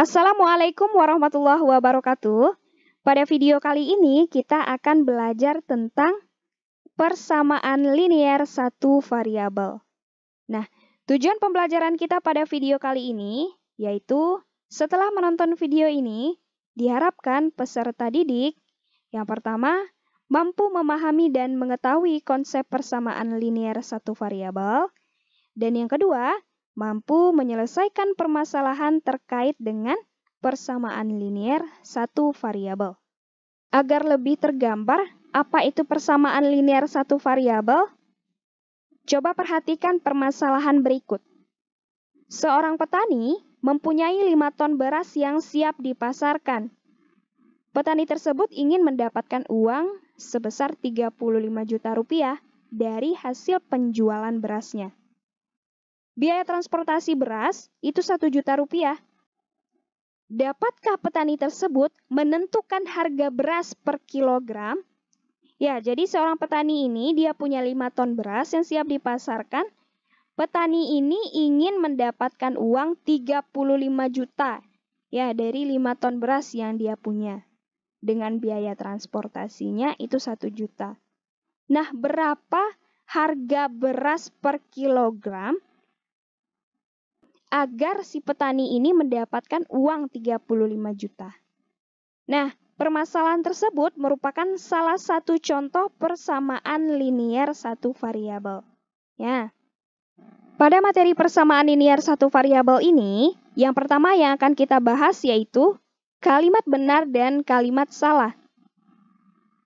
Assalamualaikum warahmatullahi wabarakatuh. Pada video kali ini kita akan belajar tentang persamaan linier satu variabel. Nah, tujuan pembelajaran kita pada video kali ini yaitu setelah menonton video ini diharapkan peserta didik yang pertama mampu memahami dan mengetahui konsep persamaan linier satu variabel, dan yang kedua mampu menyelesaikan permasalahan terkait dengan persamaan linier satu variabel. Agar lebih tergambar apa itu persamaan linier satu variabel, coba perhatikan permasalahan berikut. Seorang petani mempunyai 5 ton beras yang siap dipasarkan. Petani tersebut ingin mendapatkan uang sebesar 35 juta rupiah dari hasil penjualan berasnya. Biaya transportasi beras itu 1 juta rupiah. Dapatkah petani tersebut menentukan harga beras per kilogram? Ya, jadi seorang petani ini dia punya 5 ton beras yang siap dipasarkan. Petani ini ingin mendapatkan uang 35 juta ya dari 5 ton beras yang dia punya. Dengan biaya transportasinya itu 1 juta. Nah, berapa harga beras per kilogram agar si petani ini mendapatkan uang 35 juta. Nah, permasalahan tersebut merupakan salah satu contoh persamaan linier satu variabel. Ya. Pada materi persamaan linier satu variabel ini, yang pertama yang akan kita bahas yaitu kalimat benar dan kalimat salah.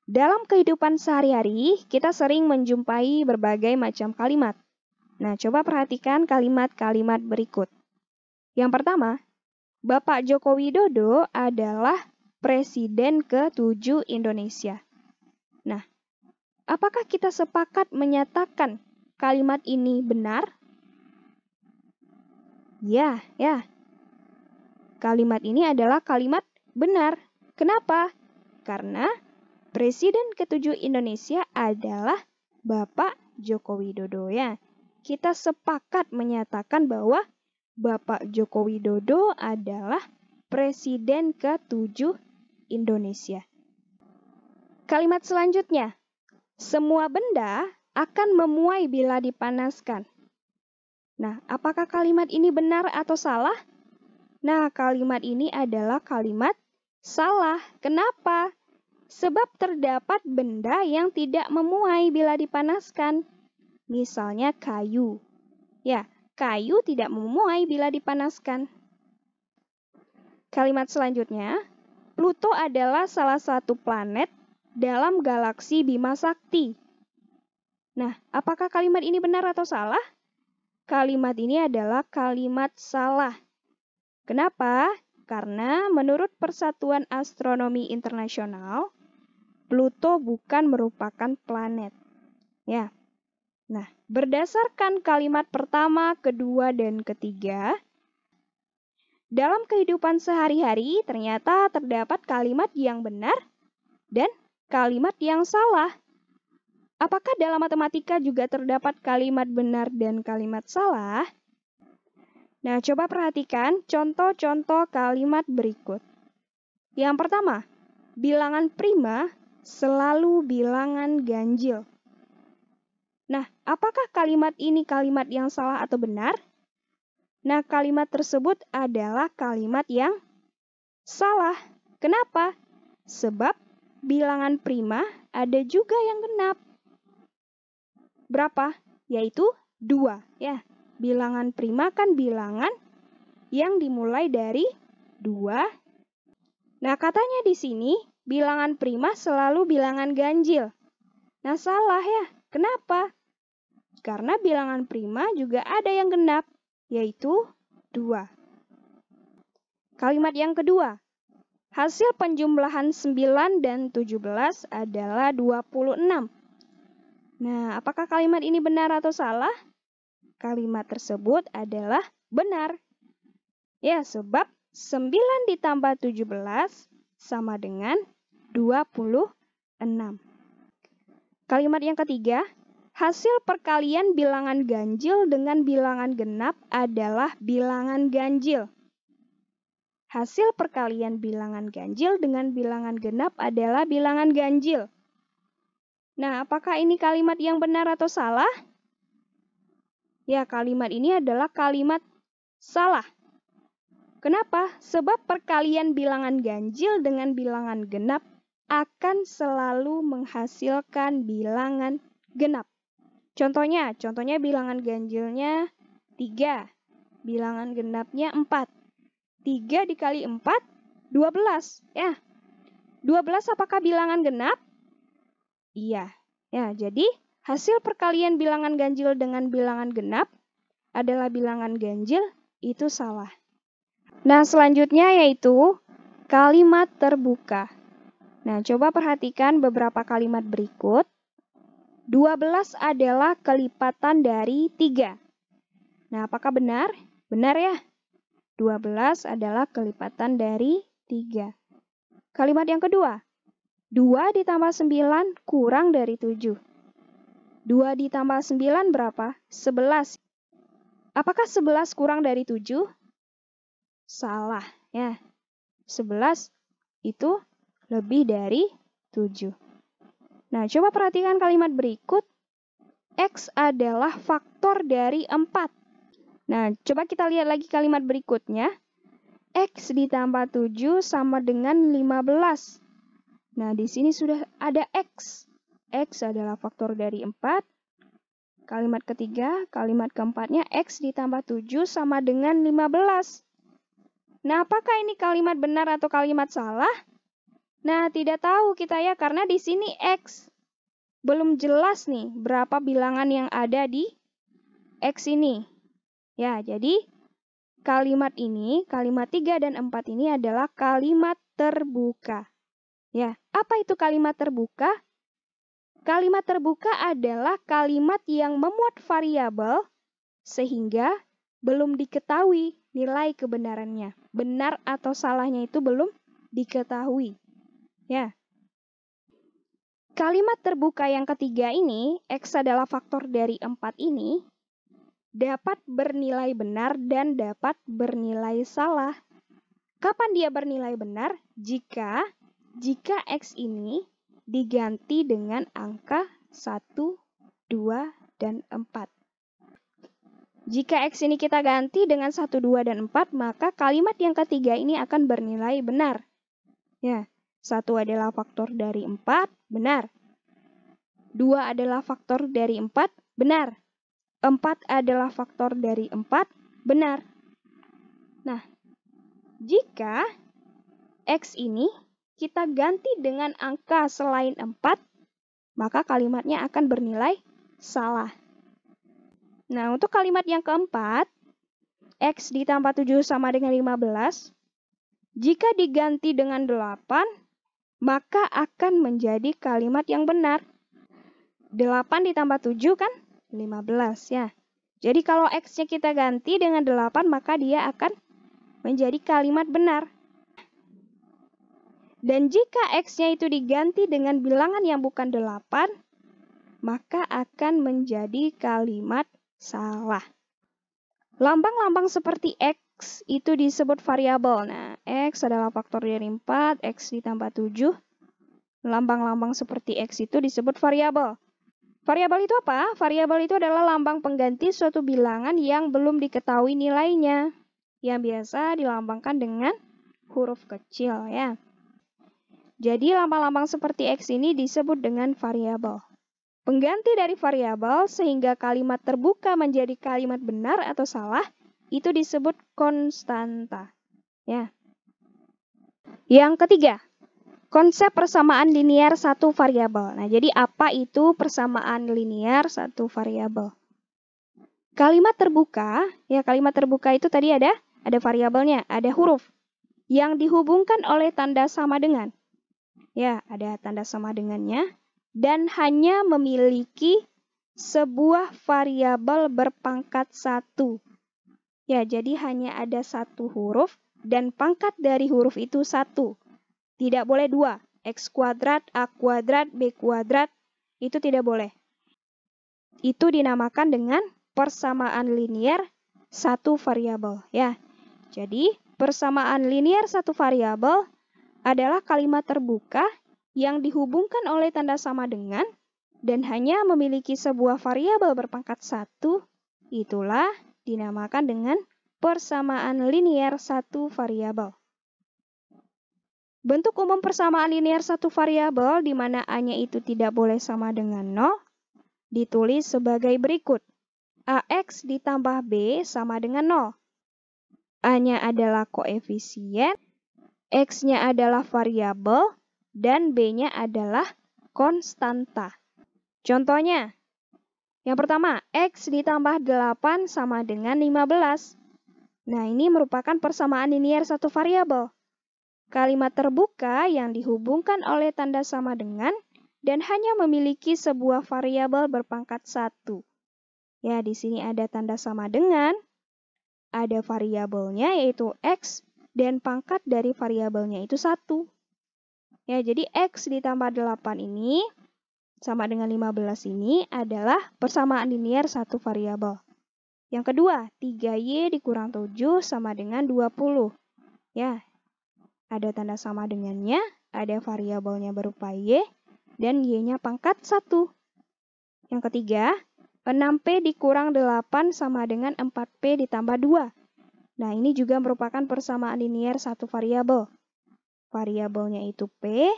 Dalam kehidupan sehari-hari, kita sering menjumpai berbagai macam kalimat. Nah, coba perhatikan kalimat-kalimat berikut. Yang pertama, Bapak Joko Widodo adalah Presiden ke-7 Indonesia. Nah, apakah kita sepakat menyatakan kalimat ini benar? Ya. Kalimat ini adalah kalimat benar. Kenapa? Karena Presiden ke-7 Indonesia adalah Bapak Joko Widodo ya. Kita sepakat menyatakan bahwa Bapak Joko Widodo adalah Presiden ke-7 Indonesia. Kalimat selanjutnya, semua benda akan memuai bila dipanaskan. Nah, apakah kalimat ini benar atau salah? Nah, kalimat ini adalah kalimat salah. Kenapa? Sebab terdapat benda yang tidak memuai bila dipanaskan. Misalnya kayu. Ya, kayu tidak memuai bila dipanaskan. Kalimat selanjutnya, Pluto adalah salah satu planet dalam galaksi Bima Sakti. Nah, apakah kalimat ini benar atau salah? Kalimat ini adalah kalimat salah. Kenapa? Karena menurut Persatuan Astronomi Internasional, Pluto bukan merupakan planet. Ya. Nah, berdasarkan kalimat pertama, kedua, dan ketiga, dalam kehidupan sehari-hari ternyata terdapat kalimat yang benar dan kalimat yang salah. Apakah dalam matematika juga terdapat kalimat benar dan kalimat salah? Nah, coba perhatikan contoh-contoh kalimat berikut. Yang pertama, bilangan prima selalu bilangan ganjil. Nah, apakah kalimat ini kalimat yang salah atau benar? Nah, kalimat tersebut adalah kalimat yang salah. Kenapa? Sebab bilangan prima ada juga yang genap. Berapa? Yaitu 2. Ya, bilangan prima kan bilangan yang dimulai dari 2. Nah, katanya di sini bilangan prima selalu bilangan ganjil. Nah, salah ya. Kenapa? Karena bilangan prima juga ada yang genap, yaitu 2. Kalimat yang kedua, hasil penjumlahan 9 dan 17 adalah 26. Nah, apakah kalimat ini benar atau salah? Kalimat tersebut adalah benar. Ya, sebab 9 ditambah 17 sama dengan 26. Kalimat yang ketiga, hasil perkalian bilangan ganjil dengan bilangan genap adalah bilangan ganjil. hasil perkalian bilangan ganjil dengan bilangan genap adalah bilangan ganjil. Nah, apakah ini kalimat yang benar atau salah? Ya, kalimat ini adalah kalimat salah. Kenapa? Sebab perkalian bilangan ganjil dengan bilangan genap akan selalu menghasilkan bilangan genap. Contohnya bilangan ganjilnya 3, bilangan genapnya 4. 3 dikali 4, 12. Ya, 12 apakah bilangan genap? Iya. Ya, jadi hasil perkalian bilangan ganjil dengan bilangan genap adalah bilangan ganjil, itu salah. Nah, selanjutnya yaitu kalimat terbuka. Nah, coba perhatikan beberapa kalimat berikut. 12 adalah kelipatan dari 3. Nah, apakah benar? Benar ya. 12 adalah kelipatan dari 3. Kalimat yang kedua. 2 ditambah 9 kurang dari 7. 2 ditambah 9 berapa? 11. Apakah 11 kurang dari 7? Salah ya. 11 itu lebih dari 7. Nah, coba perhatikan kalimat berikut. X adalah faktor dari 4. Nah, coba kita lihat lagi kalimat berikutnya. X ditambah 7 sama dengan 15. Nah, di sini sudah ada X. X adalah faktor dari 4. Kalimat ketiga, kalimat keempatnya X ditambah 7 sama dengan 15. Nah, apakah ini kalimat benar atau kalimat salah? Nah, tidak tahu kita ya, karena di sini X. Belum jelas nih berapa bilangan yang ada di X ini. Ya, jadi kalimat ini, kalimat 3 dan 4 ini adalah kalimat terbuka. Ya, apa itu kalimat terbuka? Kalimat terbuka adalah kalimat yang memuat variabel sehingga belum diketahui nilai kebenarannya. Benar atau salahnya itu belum diketahui. Ya. Kalimat terbuka yang ketiga ini, X adalah faktor dari 4 ini, dapat bernilai benar dan dapat bernilai salah. Kapan dia bernilai benar? Jika X ini diganti dengan angka 1, 2, dan 4. Jika X ini kita ganti dengan 1, 2, dan 4, maka kalimat yang ketiga ini akan bernilai benar. Ya, 1 adalah faktor dari 4, benar. 2 adalah faktor dari 4, benar. 4 adalah faktor dari 4, benar. Nah, jika X ini kita ganti dengan angka selain 4, maka kalimatnya akan bernilai salah. Nah, untuk kalimat yang keempat, X ditambah 7 sama dengan 15. Jika diganti dengan 8, maka akan menjadi kalimat yang benar. 8 ditambah 7 kan 15 ya. Jadi kalau X-nya kita ganti dengan 8, maka dia akan menjadi kalimat benar. Dan jika X-nya itu diganti dengan bilangan yang bukan 8, maka akan menjadi kalimat salah. Lambang-lambang seperti X itu disebut variabel. Nah, X adalah faktor dari 4, X ditambah 7. Lambang-lambang seperti X itu disebut variabel. Variabel itu apa? Variabel itu adalah lambang pengganti suatu bilangan yang belum diketahui nilainya, yang biasa dilambangkan dengan huruf kecil ya. Jadi lambang-lambang seperti X ini disebut dengan variabel. Pengganti dari variabel sehingga kalimat terbuka menjadi kalimat benar atau salah itu disebut konstanta. Ya. Yang ketiga, konsep persamaan linier satu variabel. Nah, jadi apa itu persamaan linier satu variabel? Kalimat terbuka, ya kalimat terbuka itu tadi ada variabelnya, ada huruf yang dihubungkan oleh tanda sama dengan. Ya, ada tanda sama dengannya. Dan hanya memiliki sebuah variabel berpangkat 1. Ya, jadi hanya ada satu huruf dan pangkat dari huruf itu 1. Tidak boleh 2. X kuadrat, A kuadrat, B kuadrat, itu tidak boleh. Itu dinamakan dengan persamaan linier satu variabel. Ya, jadi persamaan linier satu variabel adalah kalimat terbuka yang dihubungkan oleh tanda sama dengan dan hanya memiliki sebuah variabel berpangkat 1, itulah dinamakan dengan persamaan linier satu variabel. Bentuk umum persamaan linier satu variabel di mana A-nya itu tidak boleh sama dengan 0 ditulis sebagai berikut. AX ditambah B sama dengan 0. A-nya adalah koefisien, X-nya adalah variabel, dan B-nya adalah konstanta. Contohnya, yang pertama, X ditambah 8 sama dengan 15. Nah, ini merupakan persamaan linier satu variabel. Kalimat terbuka yang dihubungkan oleh tanda sama dengan dan hanya memiliki sebuah variabel berpangkat 1. Ya, di sini ada tanda sama dengan, ada variabelnya yaitu X, dan pangkat dari variabelnya itu 1. Ya, jadi X ditambah 8 ini sama dengan 15 ini adalah persamaan linier satu variabel. Yang kedua, 3Y dikurang 7 sama dengan 20. Ya, ada tanda sama dengannya, ada variabelnya berupa Y, dan Y-nya pangkat 1. Yang ketiga, 6P dikurang 8 sama dengan 4P ditambah 2. Nah, ini juga merupakan persamaan linier satu variabel. Variabelnya itu P,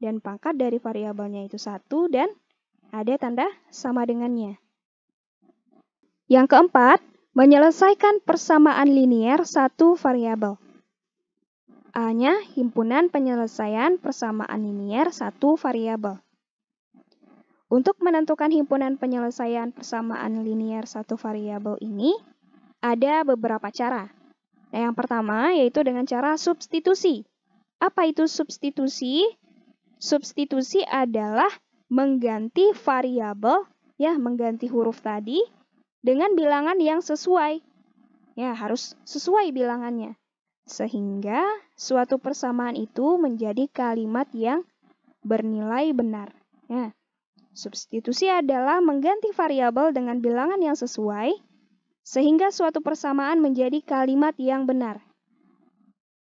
dan pangkat dari variabelnya itu 1, dan ada tanda sama dengannya. Yang keempat, menyelesaikan persamaan linier satu variabel. A-nya himpunan penyelesaian persamaan linier satu variabel. Untuk menentukan himpunan penyelesaian persamaan linier satu variabel ini, ada beberapa cara. Nah, yang pertama yaitu dengan cara substitusi. Apa itu substitusi? Substitusi adalah mengganti variabel, ya, mengganti huruf tadi dengan bilangan yang sesuai. Ya, harus sesuai bilangannya. Sehingga suatu persamaan itu menjadi kalimat yang bernilai benar. Ya. Substitusi adalah mengganti variabel dengan bilangan yang sesuai, sehingga suatu persamaan menjadi kalimat yang benar.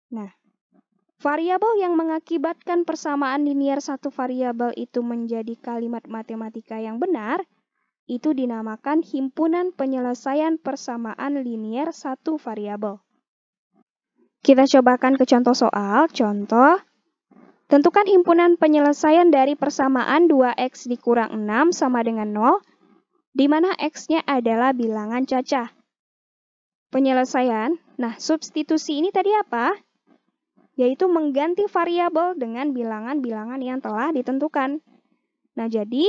Nah, variabel yang mengakibatkan persamaan linier satu variabel itu menjadi kalimat matematika yang benar, itu dinamakan himpunan penyelesaian persamaan linier satu variabel. Kita cobakan ke contoh soal. Contoh, tentukan himpunan penyelesaian dari persamaan 2x dikurang 6 sama dengan 0, di mana x-nya adalah bilangan cacah. Penyelesaian, nah substitusi ini tadi apa? Yaitu mengganti variabel dengan bilangan-bilangan yang telah ditentukan. Nah, jadi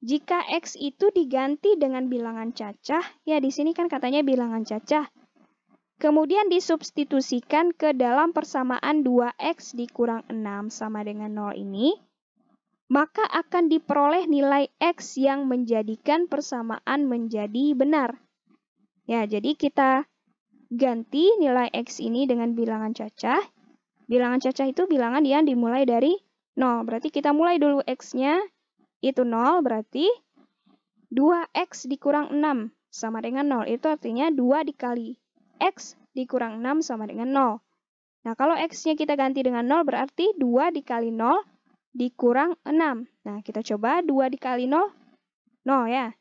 jika x itu diganti dengan bilangan cacah, ya di sini kan katanya bilangan cacah. Kemudian disubstitusikan ke dalam persamaan 2x dikurang 6 sama dengan 0 ini, maka akan diperoleh nilai x yang menjadikan persamaan menjadi benar. Ya, jadi kita ganti nilai x ini dengan bilangan cacah. Bilangan cacah itu bilangan yang dimulai dari 0. Berarti kita mulai dulu x-nya itu 0, berarti 2x dikurang 6 sama dengan 0. Itu artinya 2 dikali x dikurang 6 sama dengan 0. Nah, kalau x-nya kita ganti dengan 0 berarti 2 dikali 0 dikurang 6. Nah, kita coba 2 dikali 0, 0 ya.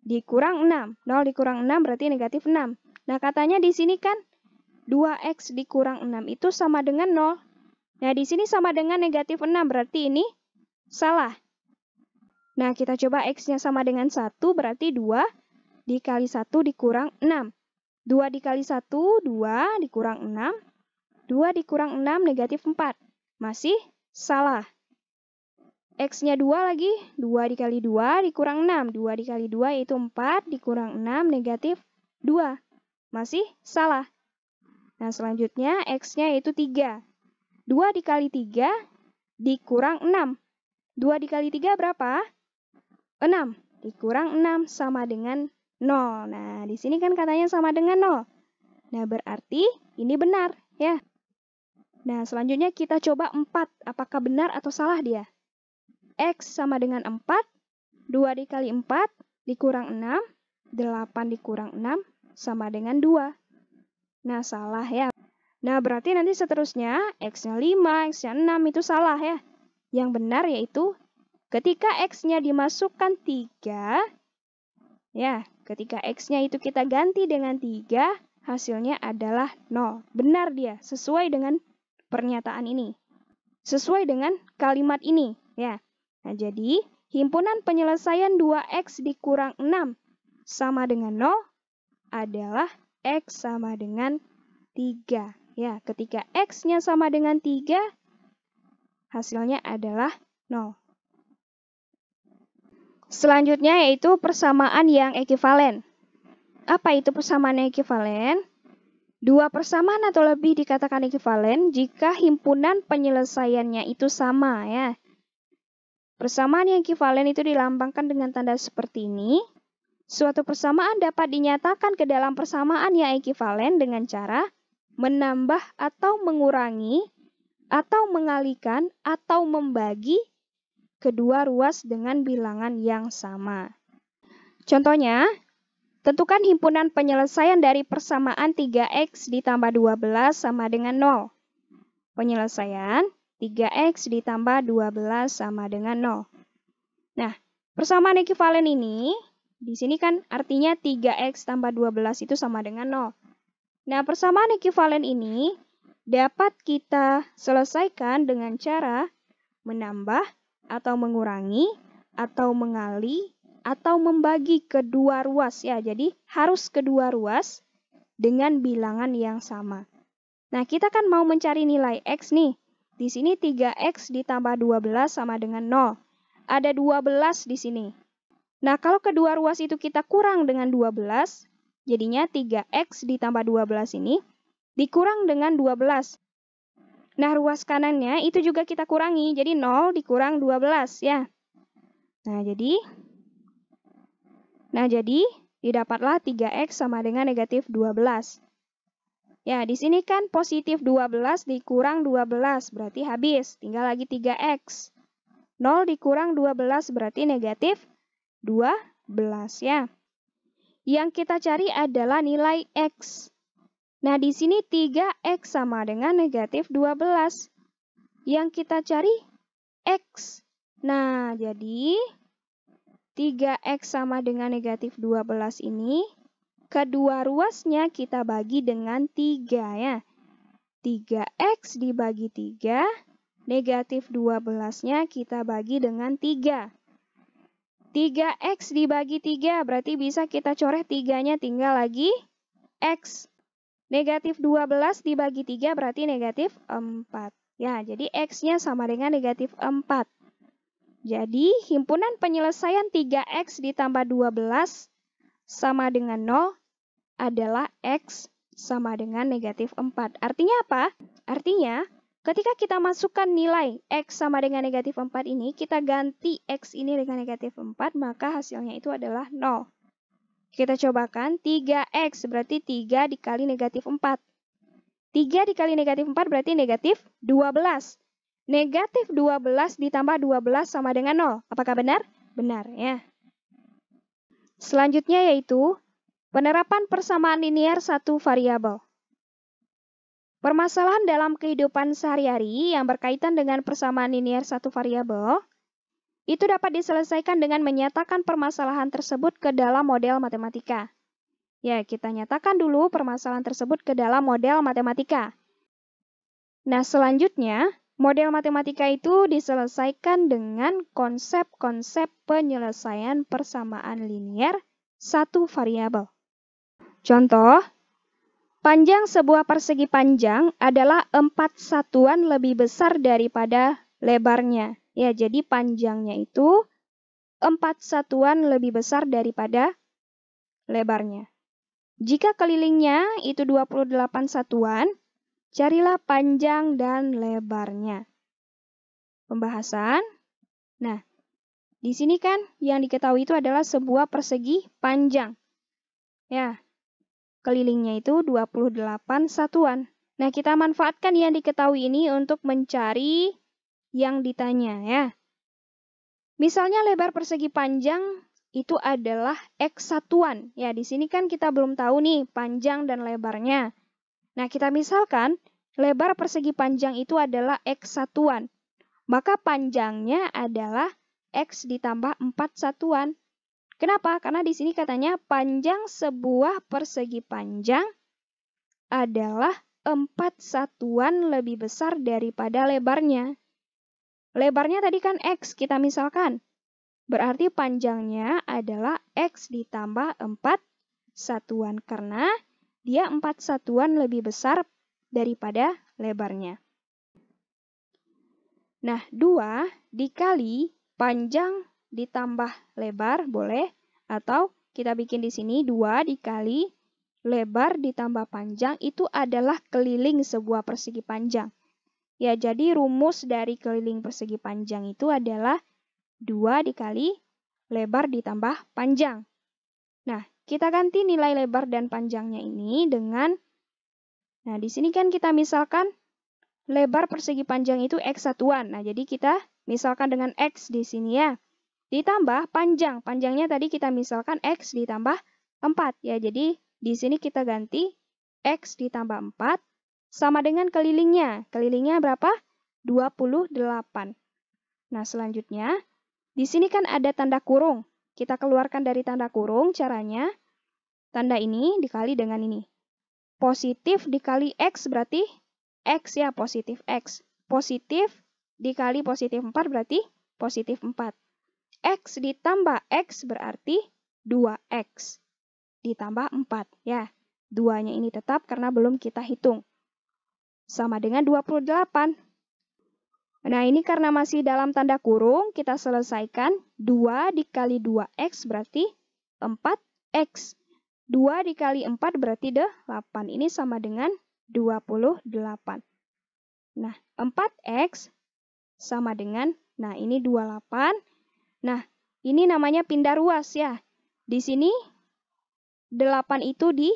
Dikurang 6. 0 dikurang 6 berarti negatif 6. Nah, katanya di sini kan 2x dikurang 6 itu sama dengan 0. Nah, di sini sama dengan negatif 6 berarti ini salah. Nah, kita coba x-nya sama dengan 1 berarti 2 dikali 1 dikurang 6. 2 dikali 1, 2 dikurang 6. 2 dikurang 6, negatif 4. Masih salah. X-nya 2 lagi, 2 dikali 2 dikurang 6. 2 dikali 2 yaitu 4, dikurang 6, negatif 2. Masih salah. Nah, selanjutnya X-nya yaitu 3. 2 dikali 3 dikurang 6. 2 dikali 3 berapa? 6. Dikurang 6 sama dengan 0. Nah, di sini kan katanya sama dengan 0. Nah, berarti ini benar, ya. Nah, selanjutnya kita coba 4. Apakah benar atau salah dia? X sama dengan 4. 2 dikali 4 dikurang 6. 8 dikurang 6 sama dengan 2. Nah, salah ya. Nah, berarti nanti seterusnya X-nya 5, X-nya 6 itu salah ya. Yang benar yaitu ketika X-nya dimasukkan 3, ya, ketika X-nya itu kita ganti dengan 3, hasilnya adalah 0. Benar dia, sesuai dengan pernyataan ini. Sesuai dengan kalimat ini, ya. Nah, jadi himpunan penyelesaian 2X dikurang 6 sama dengan 0 adalah X sama dengan 3. Ya, ketika X-nya sama dengan 3, hasilnya adalah 0. Selanjutnya yaitu persamaan yang ekivalen. Apa itu persamaan yang ekivalen? Dua persamaan atau lebih dikatakan ekivalen jika himpunan penyelesaiannya itu sama ya. Persamaan yang ekivalen itu dilambangkan dengan tanda seperti ini. Suatu persamaan dapat dinyatakan ke dalam persamaan yang ekivalen dengan cara menambah atau mengurangi atau mengalihkan atau membagi kedua ruas dengan bilangan yang sama. Contohnya, tentukan himpunan penyelesaian dari persamaan 3X ditambah 12 sama dengan 0. Penyelesaian 3X ditambah 12 sama dengan 0. Nah, persamaan ekivalen ini, di sini kan artinya 3X tambah 12 itu sama dengan 0. Nah, persamaan ekivalen ini dapat kita selesaikan dengan cara menambah atau mengurangi, atau mengalih, atau membagi kedua ruas ya. Jadi harus kedua ruas dengan bilangan yang sama. Nah, kita kan mau mencari nilai X nih. Di sini 3X ditambah 12 sama dengan 0. Ada 12 di sini. Nah, kalau kedua ruas itu kita kurang dengan 12, jadinya 3X ditambah 12 ini dikurang dengan 12. Nah, ruas kanannya itu juga kita kurangi, jadi 0 dikurang 12 ya. Nah, jadi didapatlah 3X sama dengan negatif 12. Ya, di sini kan positif 12 dikurang 12, berarti habis. Tinggal lagi 3X. 0 dikurang 12 berarti negatif 12 ya. Yang kita cari adalah nilai X. Nah, di sini 3X sama dengan negatif 12. Yang kita cari X. Nah, jadi 3X sama dengan negatif 12 ini, kedua ruasnya kita bagi dengan 3 ya. 3X dibagi 3, negatif 12-nya kita bagi dengan 3. 3X dibagi 3, berarti bisa kita coret 3-nya, tinggal lagi X. Negatif 12 dibagi 3 berarti negatif 4. Ya, jadi X-nya sama dengan negatif 4. Jadi, himpunan penyelesaian 3X ditambah 12 sama dengan 0 adalah X sama dengan negatif 4. Artinya apa? Artinya, ketika kita masukkan nilai X sama dengan negatif 4 ini, kita ganti X ini dengan negatif 4, maka hasilnya itu adalah 0. Kita cobakan, 3X berarti 3 dikali negatif 4. 3 dikali negatif 4 berarti negatif 12. Negatif 12 ditambah 12 sama dengan 0. Apakah benar? Benar ya. Selanjutnya yaitu penerapan persamaan linear satu variabel. Permasalahan dalam kehidupan sehari-hari yang berkaitan dengan persamaan linear satu variabel itu dapat diselesaikan dengan menyatakan permasalahan tersebut ke dalam model matematika. Ya, kita nyatakan dulu permasalahan tersebut ke dalam model matematika. Nah, selanjutnya, model matematika itu diselesaikan dengan konsep-konsep penyelesaian persamaan linear satu variabel. Contoh, panjang sebuah persegi panjang adalah 4 satuan lebih besar daripada lebarnya. Ya, jadi panjangnya itu 4 satuan lebih besar daripada lebarnya. Jika kelilingnya itu 28 satuan, carilah panjang dan lebarnya. Pembahasan. Nah, di sini kan yang diketahui itu adalah sebuah persegi panjang. Ya, kelilingnya itu 28 satuan. Nah, kita manfaatkan yang diketahui ini untuk mencari yang ditanya ya. Misalnya lebar persegi panjang itu adalah X satuan. Ya, di sini kan kita belum tahu nih panjang dan lebarnya. Nah, kita misalkan lebar persegi panjang itu adalah X satuan. Maka panjangnya adalah X ditambah 4 satuan. Kenapa? Karena di sini katanya panjang sebuah persegi panjang adalah 4 satuan lebih besar daripada lebarnya. Lebarnya tadi kan X, kita misalkan. Berarti panjangnya adalah X ditambah 4 satuan, karena dia 4 satuan lebih besar daripada lebarnya. Nah, 2 dikali panjang ditambah lebar, boleh. Atau kita bikin di sini 2 dikali lebar ditambah panjang, itu adalah keliling sebuah persegi panjang. Ya, jadi rumus dari keliling persegi panjang itu adalah 2 dikali lebar ditambah panjang. Nah, kita ganti nilai lebar dan panjangnya ini dengan, nah di sini kan kita misalkan lebar persegi panjang itu X satuan. Nah, jadi kita misalkan dengan X di sini ya. Ditambah panjang. Panjangnya tadi kita misalkan X ditambah 4. Ya, jadi di sini kita ganti X ditambah 4 sama dengan kelilingnya. Kelilingnya berapa? 28. Nah, selanjutnya di sini kan ada tanda kurung. Kita keluarkan dari tanda kurung, caranya tanda ini dikali dengan ini. Positif dikali X berarti X ya, positif X. Positif dikali positif 4 berarti positif 4. X ditambah X berarti 2X ditambah 4. Ya, 2-nya ini tetap karena belum kita hitung. Sama dengan 28. Nah, ini karena masih dalam tanda kurung, kita selesaikan. 2 dikali 2X berarti 4X. 2 dikali 4 berarti 8. Ini sama dengan 28. Nah, 4X sama dengan, nah ini 28. Nah, ini namanya pindah ruas ya. Di sini 8 itu di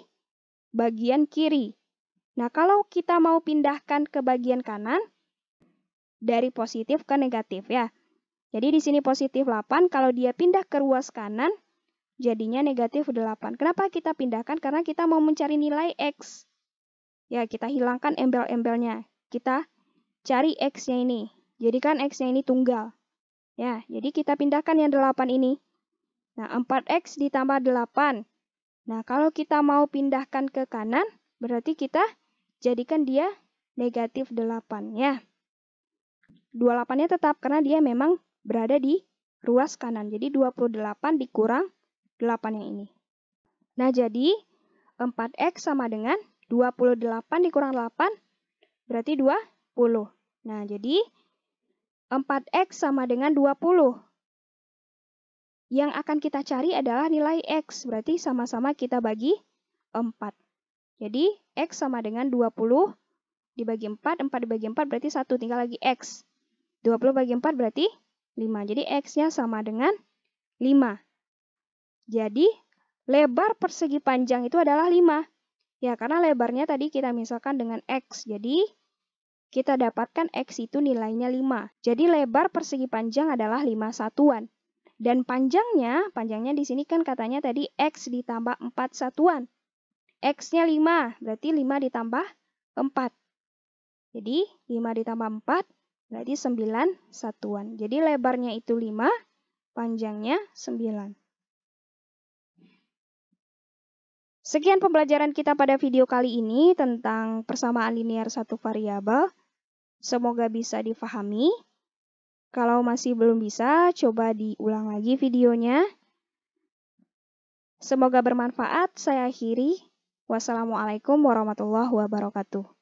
bagian kiri. Nah, kalau kita mau pindahkan ke bagian kanan, dari positif ke negatif ya. Jadi di sini positif 8, kalau dia pindah ke ruas kanan, jadinya negatif 8. Kenapa kita pindahkan? Karena kita mau mencari nilai X. Ya, kita hilangkan embel-embelnya. Kita cari X-nya ini. Jadikan X-nya ini tunggal. Ya, jadi kita pindahkan yang 8 ini. Nah, 4X ditambah 8. Nah, kalau kita mau pindahkan ke kanan, berarti kita jadikan dia negatif 8 ya. 28-nya tetap karena dia memang berada di ruas kanan. Jadi 28 dikurang 8 yang ini. Nah, jadi 4X sama dengan 28 dikurang 8 berarti 20. Nah, jadi 4X sama dengan 20. Yang akan kita cari adalah nilai X. Berarti sama-sama kita bagi 4. Jadi X sama dengan 20 dibagi 4. 4 dibagi 4 berarti 1. Tinggal lagi X. 20 bagi 4 berarti 5. Jadi X-nya sama dengan 5. Jadi lebar persegi panjang itu adalah 5. Ya, karena lebarnya tadi kita misalkan dengan X. Jadi kita dapatkan X itu nilainya 5. Jadi lebar persegi panjang adalah 5 satuan. Dan panjangnya di sini kan katanya tadi X ditambah 4 satuan. X-nya 5, berarti 5 ditambah 4. Jadi 5 ditambah 4 berarti 9 satuan. Jadi lebarnya itu 5, panjangnya 9. Sekian pembelajaran kita pada video kali ini tentang persamaan linear satu variabel. Semoga bisa difahami. Kalau masih belum bisa, coba diulang lagi videonya. Semoga bermanfaat. Saya akhiri. Wassalamualaikum warahmatullahi wabarakatuh.